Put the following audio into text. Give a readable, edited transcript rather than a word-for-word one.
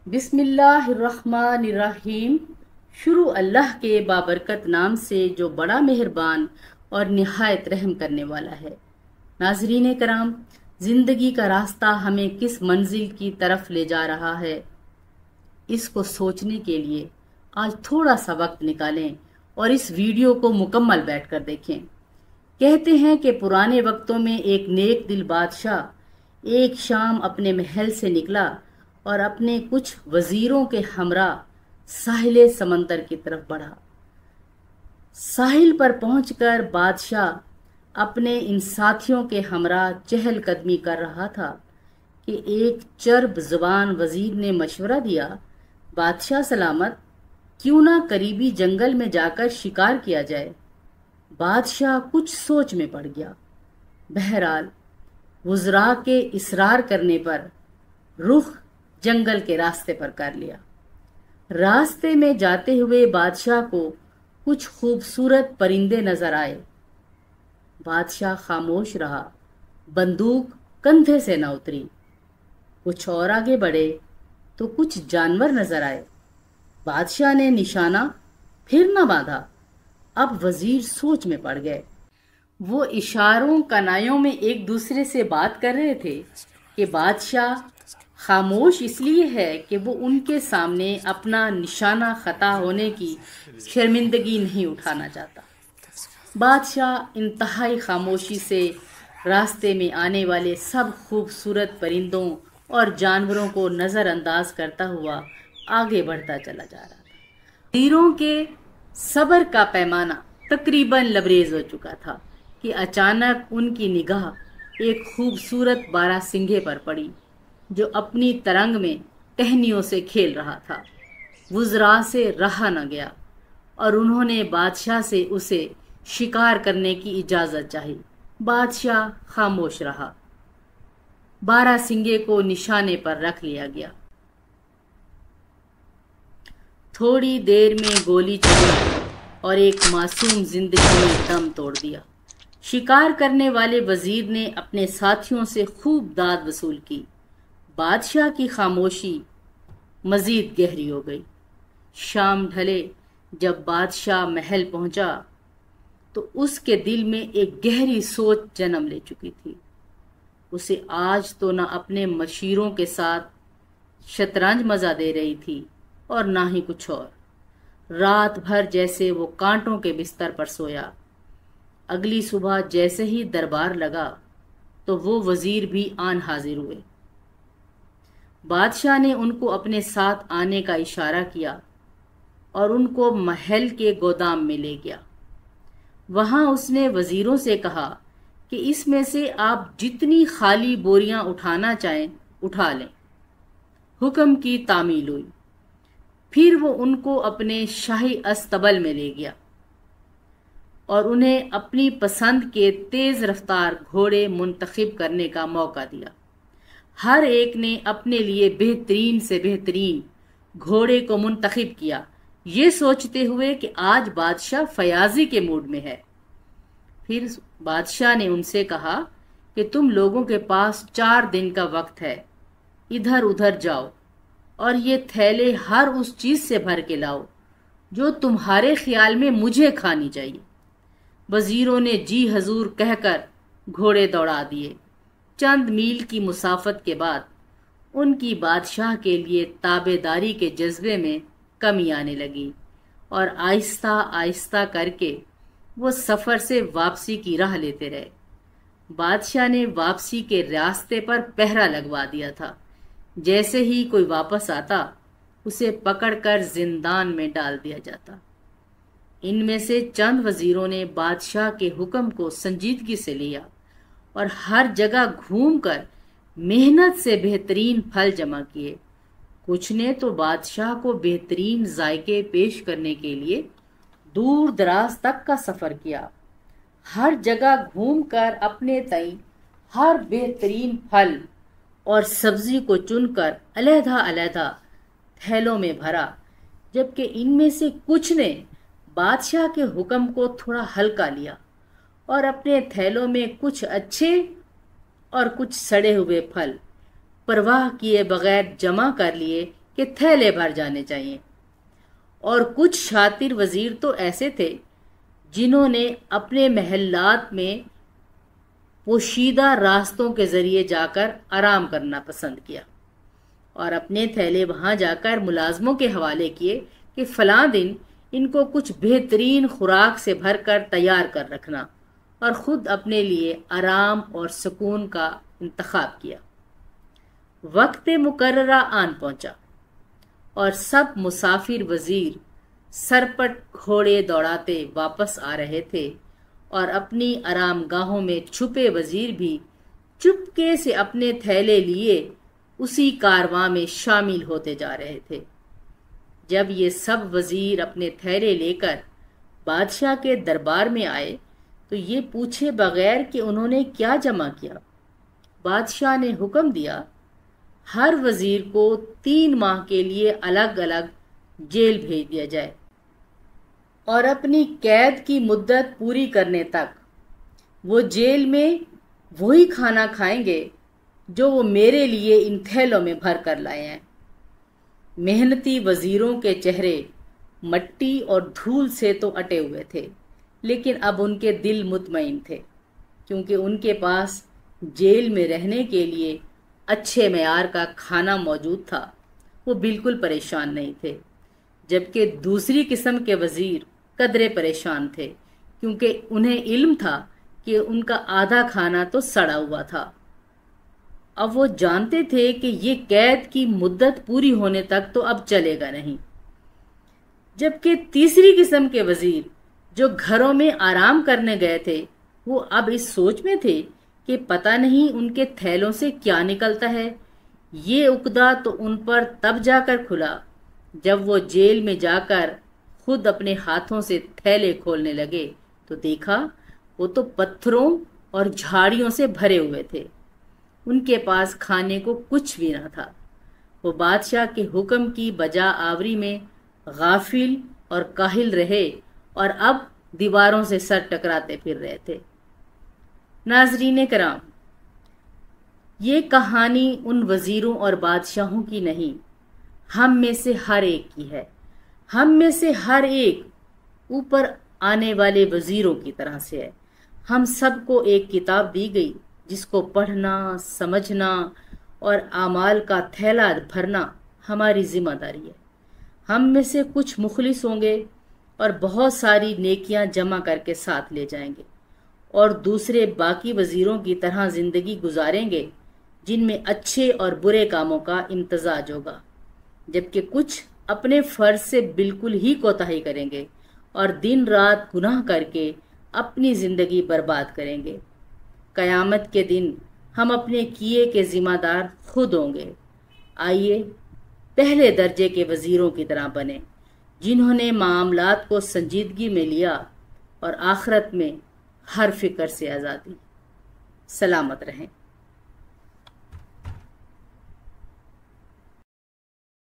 بسم اللہ الرحمن الرحیم۔ شروع اللہ کے بابرکت نام سے جو بڑا مہربان اور نہایت رحم کرنے والا ہے۔ ناظرین کرام، زندگی کا راستہ ہمیں کس منزل کی طرف لے جا رہا ہے، اس کو سوچنے کے لیے آج تھوڑا سا وقت نکالیں اور اس ویڈیو کو مکمل بیٹھ کر دیکھیں۔ کہتے ہیں کہ پرانے وقتوں میں ایک نیک دل بادشاہ ایک شام اپنے محل سے نکلا اور اپنے کچھ وزیروں کے ہمراہ ساحل سمندر کی طرف بڑھا۔ ساحل پر پہنچ کر بادشاہ اپنے ان ساتھیوں کے ہمراہ چہل قدمی کر رہا تھا کہ ایک چرب زبان وزیر نے مشورہ دیا، بادشاہ سلامت، کیوں نہ قریبی جنگل میں جا کر شکار کیا جائے۔ بادشاہ کچھ سوچ میں پڑ گیا۔ بہرحال وزراء کے اصرار کرنے پر رخ جنگل کے راستے پر کر لیا۔ راستے میں جاتے ہوئے بادشاہ کو کچھ خوبصورت پرندے نظر آئے۔ بادشاہ خاموش رہا، بندوق کندھے سے نہ اتری۔ کچھ اور آگے بڑھے تو کچھ جانور نظر آئے۔ بادشاہ نے نشانہ پھر نہ باندھا۔ اب وزیر سوچ میں پڑ گئے۔ وہ اشاروں کنایوں میں ایک دوسرے سے بات کر رہے تھے کہ بادشاہ خاموش اس لیے ہے کہ وہ ان کے سامنے اپنا نشانہ خطا ہونے کی شرمندگی نہیں اٹھانا چاہتا۔ بادشاہ انتہائی خاموشی سے راستے میں آنے والے سب خوبصورت پرندوں اور جانوروں کو نظر انداز کرتا ہوا آگے بڑھتا چلا جا رہا تھا۔ وزیروں کے صبر کا پیمانہ تقریباً لبریز ہو چکا تھا کہ اچانک ان کی نگاہ ایک خوبصورت بارہ سنگھے پر پڑی جو اپنی ترنگ میں ٹہنیوں سے کھیل رہا تھا۔ وزراء سے رہا نہ گیا اور انہوں نے بادشاہ سے اسے شکار کرنے کی اجازت چاہی۔ بادشاہ خاموش رہا۔ بارہ سنگھے کو نشانے پر رکھ لیا گیا۔ تھوڑی دیر میں گولی چلی اور ایک معصوم زندگی نے دم توڑ دیا۔ شکار کرنے والے وزیر نے اپنے ساتھیوں سے خوب داد وصول کی۔ بادشاہ کی خاموشی مزید گہری ہو گئی۔ شام ڈھلے جب بادشاہ محل پہنچا تو اس کے دل میں ایک گہری سوچ جنم لے چکی تھی۔ اسے آج تو نہ اپنے مشیروں کے ساتھ شطرنج مزہ دے رہی تھی اور نہ ہی کچھ اور۔ رات بھر جیسے وہ کانٹوں کے بستر پر سویا۔ اگلی صبح جیسے ہی دربار لگا تو وہ وزیر بھی آن حاضر ہوئے۔ بادشاہ نے ان کو اپنے ساتھ آنے کا اشارہ کیا اور ان کو محل کے گودام میں لے گیا۔ وہاں اس نے وزیروں سے کہا کہ اس میں سے آپ جتنی خالی بوریاں اٹھانا چاہیں اٹھا لیں۔ حکم کی تعمیل ہوئی۔ پھر وہ ان کو اپنے شاہی استبل میں لے گیا اور انہیں اپنی پسند کے تیز رفتار گھوڑے منتخب کرنے کا موقع دیا۔ ہر ایک نے اپنے لیے بہترین سے بہترین گھوڑے کو منتخب کیا، یہ سوچتے ہوئے کہ آج بادشاہ فیاضی کے موڈ میں ہے۔ پھر بادشاہ نے ان سے کہا کہ تم لوگوں کے پاس 4 دن کا وقت ہے، ادھر ادھر جاؤ اور یہ تھیلے ہر اس چیز سے بھر کے لاؤ جو تمہارے خیال میں مجھے کھانی چاہیے۔ وزیروں نے جی حضور کہہ کر گھوڑے دوڑا دیے۔ چند میل کی مسافت کے بعد ان کی بادشاہ کے لیے تابع داری کے جذبے میں کمی آنے لگی اور آہستہ آہستہ کر کے وہ سفر سے واپسی کی راہ لیتے رہے۔ بادشاہ نے واپسی کے راستے پر پہرا لگوا دیا تھا۔ جیسے ہی کوئی واپس آتا اسے پکڑ کر زندان میں ڈال دیا جاتا۔ ان میں سے چند وزیروں نے بادشاہ کے حکم کو سنجیدگی سے لیا اور ہر جگہ گھوم کر محنت سے بہترین پھل جمع کیے۔ کچھ نے تو بادشاہ کو بہترین ذائقے پیش کرنے کے لیے دور دراز تک کا سفر کیا۔ ہر جگہ گھوم کر اپنے تئیں ہر بہترین پھل اور سبزی کو چن کر علیحدہ علیحدہ تھیلوں میں بھرا، جبکہ ان میں سے کچھ نے بادشاہ کے حکم کو تھوڑا ہلکا لیا اور اپنے تھیلوں میں کچھ اچھے اور کچھ سڑے ہوئے پھل پرواہ کیے بغیر جمع کر لیے کہ تھیلے بھر جانے چاہیے، اور کچھ شاطر وزیر تو ایسے تھے جنہوں نے اپنے محلات میں پوشیدہ راستوں کے ذریعے جا کر آرام کرنا پسند کیا اور اپنے تھیلے وہاں جا کر ملازموں کے حوالے کیے کہ فلاں دن ان کو کچھ بہترین خوراک سے بھر کر تیار کر رکھنا، اور خود اپنے لیے آرام اور سکون کا انتخاب کیا۔ وقت مقررہ آن پہنچا اور سب مسافر وزیر سرپٹ گھوڑے دوڑاتے واپس آ رہے تھے، اور اپنی آرام گاہوں میں چھپے وزیر بھی چپکے سے اپنے تھیلے لیے اسی کارواں میں شامل ہوتے جا رہے تھے۔ جب یہ سب وزیر اپنے تھیلے لے کر بادشاہ کے دربار میں آئے تو یہ پوچھے بغیر کہ انہوں نے کیا جمع کیا، بادشاہ نے حکم دیا ہر وزیر کو 3 ماہ کے لیے الگ الگ جیل بھیج دیا جائے، اور اپنی قید کی مدت پوری کرنے تک وہ جیل میں وہی کھانا کھائیں گے جو وہ میرے لیے ان تھیلوں میں بھر کر لائے ہیں۔ محنتی وزیروں کے چہرے مٹی اور دھول سے تو اٹے ہوئے تھے، لیکن اب ان کے دل مطمئن تھے، کیونکہ ان کے پاس جیل میں رہنے کے لیے اچھے معیار کا کھانا موجود تھا۔ وہ بالکل پریشان نہیں تھے، جبکہ دوسری قسم کے وزیر قدرے پریشان تھے، کیونکہ انہیں علم تھا کہ ان کا آدھا کھانا تو سڑا ہوا تھا۔ اب وہ جانتے تھے کہ یہ قید کی مدت پوری ہونے تک تو اب چلے گا نہیں، جبکہ تیسری قسم کے وزیر جو گھروں میں آرام کرنے گئے تھے وہ اب اس سوچ میں تھے کہ پتہ نہیں ان کے تھیلوں سے کیا نکلتا ہے۔ یہ عقدہ تو ان پر تب جا کر کھلا جب وہ جیل میں جا کر خود اپنے ہاتھوں سے تھیلے کھولنے لگے تو دیکھا وہ تو پتھروں اور جھاڑیوں سے بھرے ہوئے تھے، ان کے پاس کھانے کو کچھ بھی نہ تھا۔ وہ بادشاہ کے حکم کی بجا آوری میں غافل اور کاہل رہے اور اب دیواروں سے سر ٹکراتے پھر رہے تھے۔ ناظرین کرام، یہ کہانی ان وزیروں اور بادشاہوں کی نہیں، ہم میں سے ہر ایک کی ہے۔ ہم میں سے ہر ایک اوپر آنے والے وزیروں کی طرح سے ہے۔ ہم سب کو ایک کتاب دی گئی جس کو پڑھنا، سمجھنا اور اعمال کا تھیلا بھرنا ہماری ذمہ داری ہے۔ ہم میں سے کچھ مخلص ہوں گے اور بہت ساری نیکیاں جمع کر کے ساتھ لے جائیں گے، اور دوسرے باقی وزیروں کی طرح زندگی گزاریں گے جن میں اچھے اور برے کاموں کا امتزاج ہوگا، جبکہ کچھ اپنے فرض سے بالکل ہی کوتاہی کریں گے اور دن رات گناہ کر کے اپنی زندگی برباد کریں گے۔ قیامت کے دن ہم اپنے کیے کے ذمہ دار خود ہوں گے۔ آئیے پہلے درجے کے وزیروں کی طرح بنیں، جنہوں نے معاملات کو سنجیدگی میں لیا اور آخرت میں ہر فکر سے آزادی۔ سلامت رہیں۔